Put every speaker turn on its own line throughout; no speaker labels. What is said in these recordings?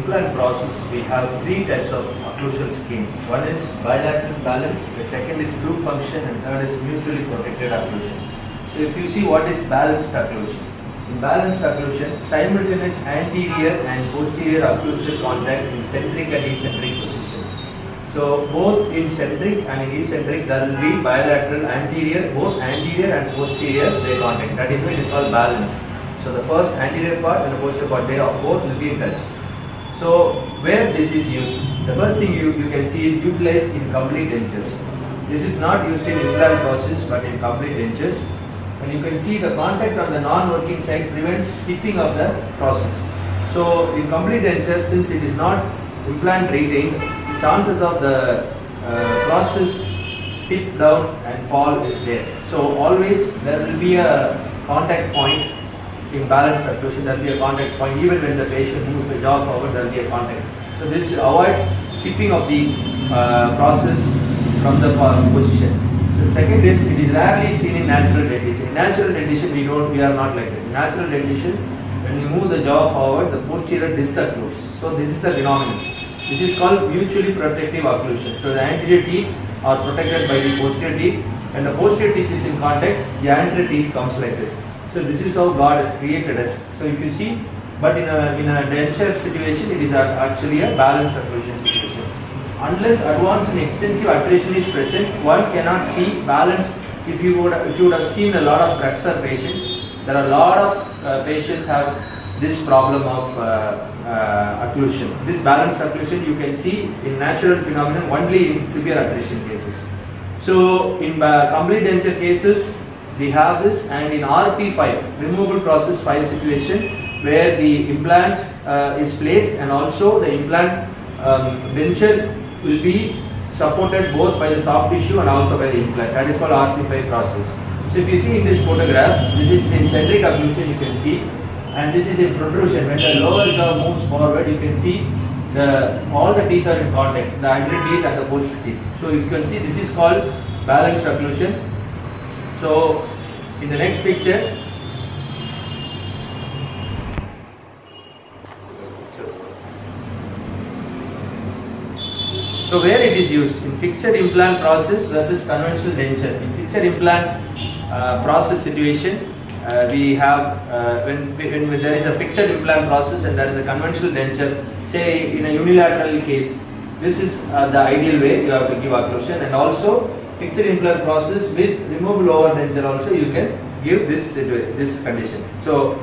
implant process, we have three types of occlusal scheme. One is bilateral balance, the second is group function, and third is mutually protected occlusion. So if you see what is balanced occlusion. In balanced occlusion, simultaneous anterior and posterior occlusal contact in centric and eccentric position. So both in centric and in eccentric there will be bilateral anterior, both anterior and posterior they contact. That is why it is called balance. So the first anterior part and the posterior part, they are both will be in touch. So where this is used, the first thing you can see is utilized in complete dentures. This is not used in implant process but in complete dentures. And you can see the contact on the non-working side prevents tipping of the process. So in complete denture, since it is not implant retained, chances of the process tip down and fall is there. So always there will be a contact point. In balanced occlusion, there will be a contact point. Even when the patient moves the jaw forward, there will be a contact. So this avoids tipping of the process from the position. The second is, it is rarely seen in natural dentition. In natural dentition, we are not like that. In natural dentition, when you move the jaw forward, the posterior disoccludes. So this is the phenomenon. This is called mutually protective occlusion. So the anterior teeth are protected by the posterior teeth. When the posterior teeth is in contact, the anterior teeth comes like this. So this is how God has created us. So if you see, but in a denture situation, it is actually a balanced occlusion situation. Unless advanced and extensive alteration is present, one cannot see balance. If you would have seen a lot of Drexler patients, there are a lot of patients have this problem of occlusion. This balanced occlusion you can see in natural phenomenon only in severe alteration cases. So in complete denture cases, we have this, and in RP5, removable process 5 situation, where the implant is placed and also the implant denture will be supported both by the soft tissue and also by the implant. That is called RP5 process. So if you see in this photograph, this is in centric occlusion you can see, and this is in protrusion. When the lower jaw moves forward, you can see all the teeth are in contact, the anterior teeth and the posterior teeth. So you can see this is called balanced occlusion. So in the next picture, so where it is used in fixed implant process versus conventional denture. In fixed implant process situation, we have when there is a fixed implant process and there is a conventional denture. Say in a unilateral case, this is the ideal way you have to give occlusion, and also fixed implant process with removable over denture also you can give this condition. So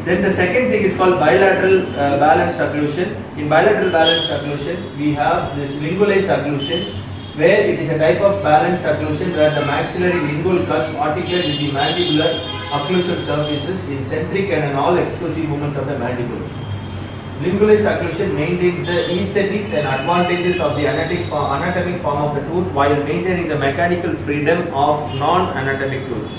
then the second thing is called bilateral balanced occlusion. In bilateral balanced occlusion, we have this lingualized occlusion, where it is a type of balanced occlusion where the maxillary lingual cusp articulate with the mandibular occlusal surfaces in centric and in all exclusive movements of the mandible. Lingualized occlusion maintains the aesthetics and advantages of the anatomic form of the tooth while maintaining the mechanical freedom of non-anatomic tooth.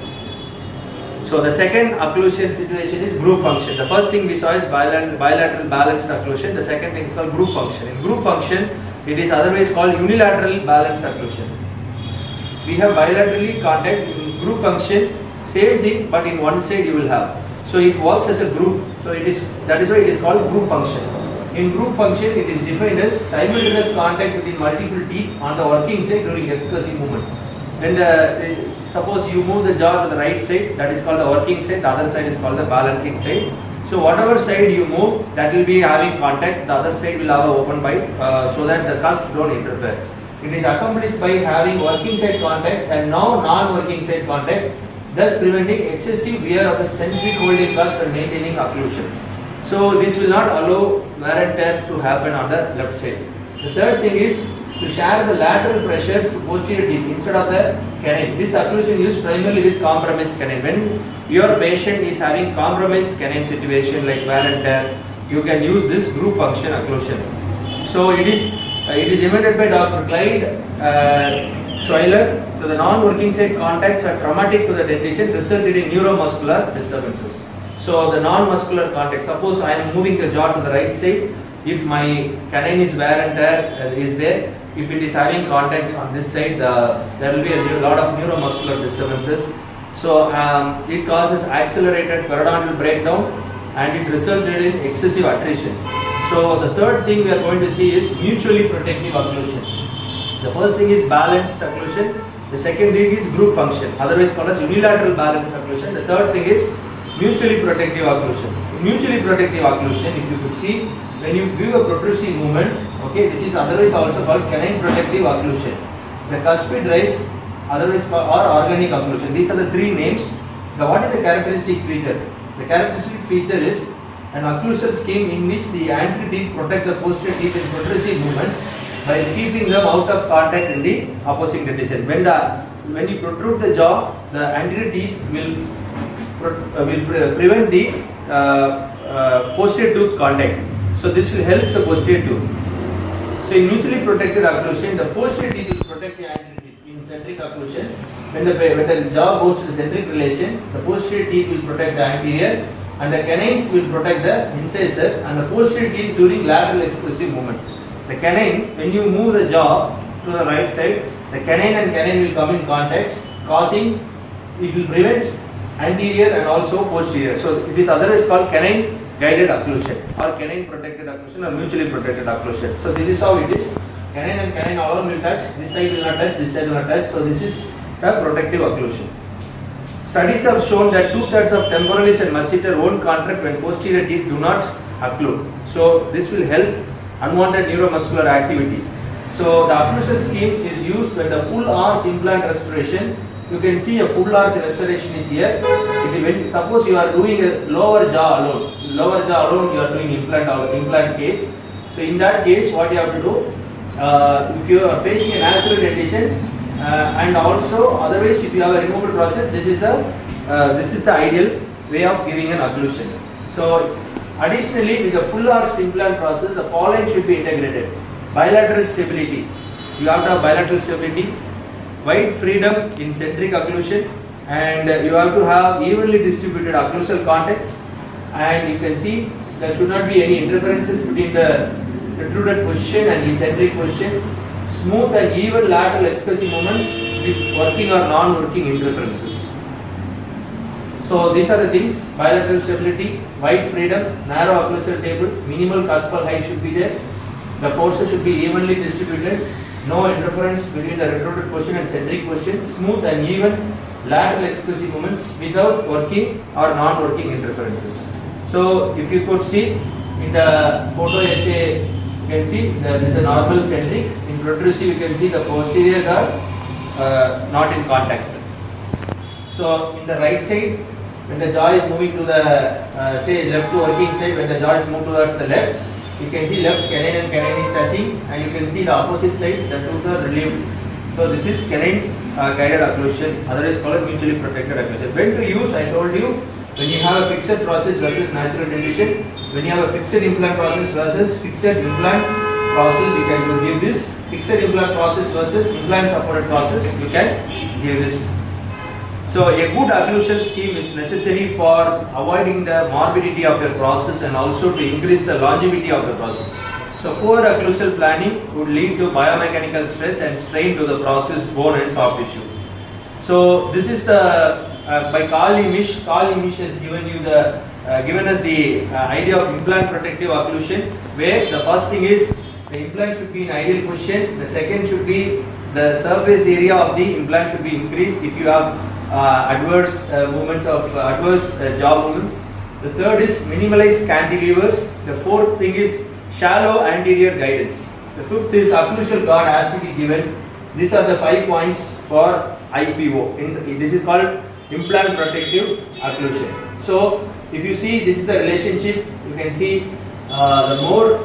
So the second occlusion situation is group function. The first thing we saw is bilateral balanced occlusion. The second thing is called group function. In group function, it is otherwise called unilateral balanced occlusion. We have bilaterally contact. In group function, same thing, but in one side you will have. So it works as a group. So that is why it is called group function. In group function, it is defined as simultaneous contact between multiple teeth on the working side during excursive movement. When suppose you move the jaw to the right side, that is called the working side. The other side is called the balancing side. So whatever side you move, that will be having contact. The other side will have an open bite, so that the cusp don't interfere. It is accomplished by having working side contacts and now non-working side contacts, thus preventing excessive wear of the centric holding cusp and maintaining occlusion. So this will not allow wear and tear to happen on the left side. The third thing is to share the lateral pressures to posterior teeth instead of the canine. This occlusion used primarily with compromised canine. When your patient is having compromised canine situation like wear and tear, you can use this group function occlusion. So it is invented by Dr. Clyde Schuyler. So the non-working side contacts are traumatic to the dentition, resulted in neuromuscular disturbances. So the non-muscular contact, suppose I am moving the jaw to the right side, if my canine is wear and tear is there, if it is having contact on this side, there will be a lot of neuromuscular disturbances. So it causes accelerated periodontal breakdown and it resulted in excessive attrition. So So the third thing we are going to see is mutually protective occlusion. The first thing is balanced occlusion. The second thing is group function, otherwise called as unilateral balanced occlusion. The third thing is mutually protective occlusion. Mutually protective occlusion, if you could see, when you view a protrusive movement, okay, this is otherwise also called canine protective occlusion. The cuspid rise, otherwise called or organic occlusion. These are the three names. Now, what is the characteristic feature? The characteristic feature is an occlusal scheme in which the anterior teeth protect the posterior teeth in protrusive movements by keeping them out of contact in the opposing dentition. When you protrude the jaw, the anterior teeth will prevent the posterior tooth contact. So this will help the posterior tooth. So in mutually protected occlusion, the posterior teeth will protect the anterior teeth. In centric occlusion, when the jaw goes to the centric relation, the posterior teeth will protect the anterior, and the canines will protect the incisor and the posterior teeth during lateral expressive movement. The canine, when you move the jaw to the right side, the canine and canine will come in contact, causing it will prevent anterior and also posterior. So it is otherwise called canine guided occlusion or canine protected occlusion or mutually protected occlusion. So this is how it is. Canine and canine alone will touch. This side will not touch. This side will not touch. So this is the protective occlusion. Studies have shown that 2/3 of temporalis and masseter won't contract when posterior teeth do not occlude. So this will help unwanted neuromuscular activity. So the occlusal scheme is used when the full arch implant restoration. You can see a full arch restoration is here. Suppose you are doing a lower jaw alone you are doing implant case. So in that case, what you have to do, if you are facing a natural dentition and also otherwise if you have a removal process, this is the ideal way of giving an occlusion. So additionally, with the full arched implant process, the following should be integrated: bilateral stability. You have to have bilateral stability, wide freedom in centric occlusion, and you have to have evenly distributed occlusal cortex. And you can see there should not be any interferences between the protruded position and eccentric position. Smooth and even lateral expressive movements with working or non-working interferences. So these are the things: bilateral stability, wide freedom, narrow occlusal table, minimal cuspal height should be there. The forces should be evenly distributed. No interference between the retrograde position and centric position. Smooth and even lateral expressive movements without working or non-working interferences. So if you could see in the photo essay, you can see there is a normal centric. In protrusive, you can see the posteriors are not in contact. So in the right side, when the jaw is moving to the say left to working side, when the jaw is moved towards the left, you can see left canine and canine is touching, and you can see the opposite side, the tooth are relieved. So this is canine guided occlusion, otherwise called mutually protected occlusion. When to use, I told you, when you have a fixed process versus natural dentition. When you have a fixed implant process versus fixed implant process, you can give this. Fixed implant process versus implant supported process, you can give this. So a good occlusal scheme is necessary for avoiding the morbidity of your process and also to increase the longevity of the process. So poor occlusal planning would lead to biomechanical stress and strain to the process, bone and soft tissue. So this is the by Carl Imish. Carl Imish has given us the idea of implant protective occlusion, where the first thing is the implant should be in ideal position. The second should be the surface area of the implant should be increased if you have adverse movements of adverse jaw movements. The third is minimalized cantilevers. The fourth thing is shallow anterior guidance. The fifth is occlusal guard has to be given. These are the 5 points for IPO. This is called implant protective occlusion. So if you see, this is the relationship. You can see the more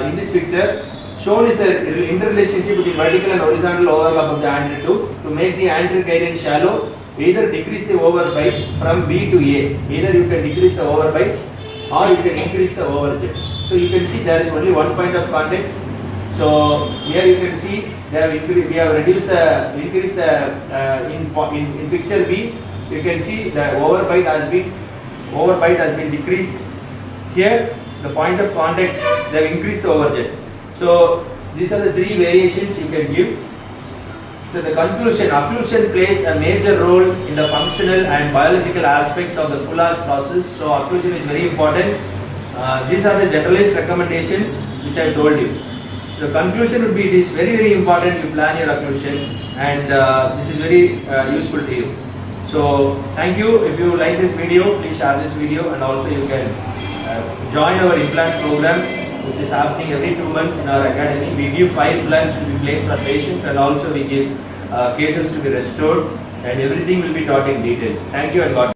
in this picture shown is the interrelationship between vertical and horizontal overlap of the anterior tooth. To make the anterior guidance shallow, either decrease the overbite from B to A. Either you can decrease the overbite or you can increase the overjet. So you can see there is only one point of contact. So here you can see we have reduced the increased the in picture B. You can see the overbite has been decreased. Here the point of contact they have increased the overjet. So these are the 3 variations you can give. So the conclusion: occlusion plays a major role in the functional and biological aspects of the full arch process. So occlusion is very important. These are the generalized recommendations which I told you. The conclusion would be it is very very important to plan your occlusion, and this is very useful to you. So thank you. If you like this video, please share this video, and also you can join our implant program, which is happening every 2 months in our academy. We give 5 implants to be placed on patients, and also we give cases to be restored, and everything will be taught in detail. Thank you and God.